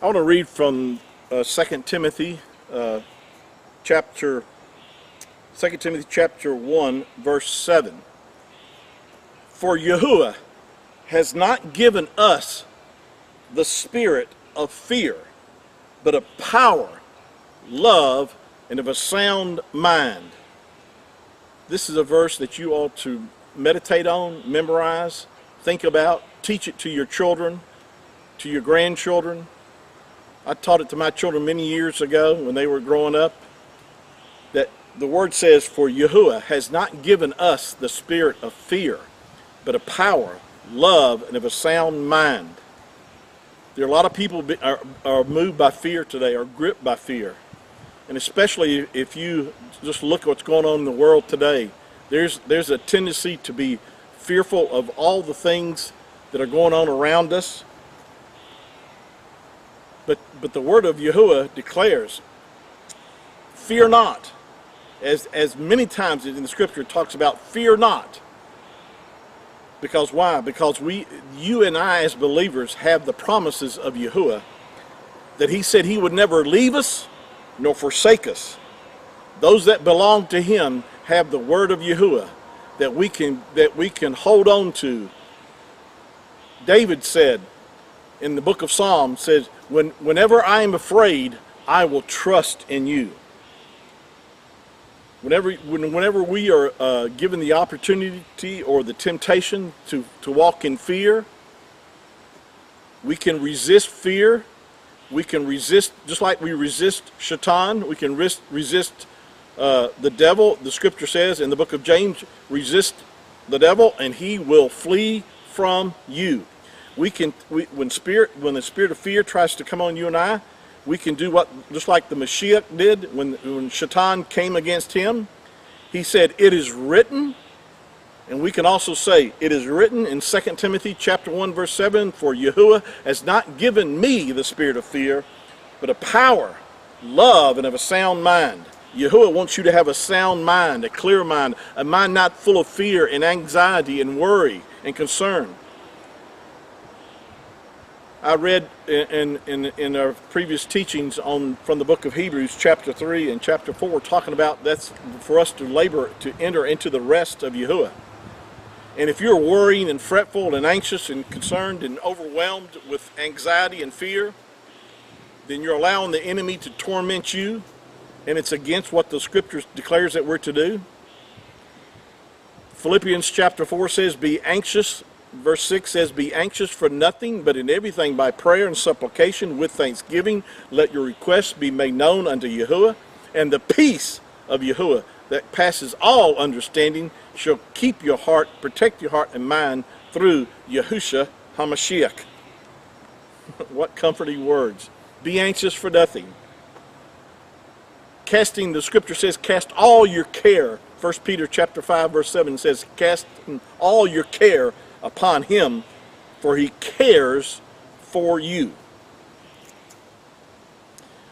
I want to read from 2 Timothy chapter 1 verse 7. For YAHUAH has not given us the spirit of fear, but of power, love, and of a sound mind. This is a verse that you ought to meditate on, memorize, think about, teach it to your children, to your grandchildren. I taught it to my children many years ago when they were growing up, that the word says, for YAHUAH has not given us the spirit of fear, but of power, love, and of a sound mind. There are a lot of people are moved by fear today, are gripped by fear. And especially if you just look at what's going on in the world today, there's a tendency to be fearful of all the things that are going on around us. But the word of YAHUAH declares, fear not. As many times in the scripture it talks about fear not. Because why? Because you and I as believers have the promises of YAHUAH, that he said he would never leave us nor forsake us. Those that belong to him have the word of YAHUAH that we can hold on to. David said in the book of Psalms, says, whenever I am afraid, I will trust in you. Whenever we are given the opportunity or the temptation to walk in fear, we can resist fear. We can resist, just like we resist Shaitan, we can resist the devil. The scripture says in the book of James, resist the devil and he will flee from you. When the spirit of fear tries to come on you and I, we can do what, just like the Mashiach did when Shaitan came against him. He said, it is written. And we can also say, it is written in 2 Timothy chapter 1 verse 7, for YAHUAH has not given me the spirit of fear, but of power, love, and of a sound mind. YAHUAH wants you to have a sound mind, a clear mind, a mind not full of fear and anxiety and worry and concern. I read in our previous teachings from the book of Hebrews chapter 3 and chapter 4 talking about that's for us to labor to enter into the rest of YAHUAH. And if you're worrying and fretful and anxious and concerned and overwhelmed with anxiety and fear, then you're allowing the enemy to torment you, and it's against what the scripture declares that we're to do. Philippians chapter 4 says, be anxious. Verse 6 says, be anxious for nothing, but in everything by prayer and supplication with thanksgiving, let your requests be made known unto YAHUAH, and the peace of YAHUAH that passes all understanding shall keep your heart, protect your heart and mind through Yahushua HaMashiach. What comforting words. Be anxious for nothing. Casting, the scripture says, cast all your care. 1 Peter chapter 5 verse 7 says, cast all your care upon him, for he cares for you.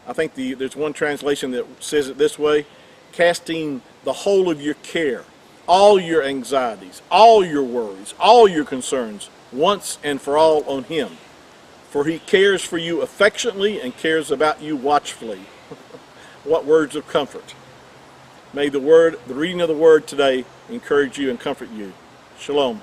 I think there's one translation that says it this way, casting the whole of your care, all your anxieties, all your worries, all your concerns, once and for all on him. For he cares for you affectionately and cares about you watchfully. What words of comfort. May the reading of the word today encourage you and comfort you. Shalom.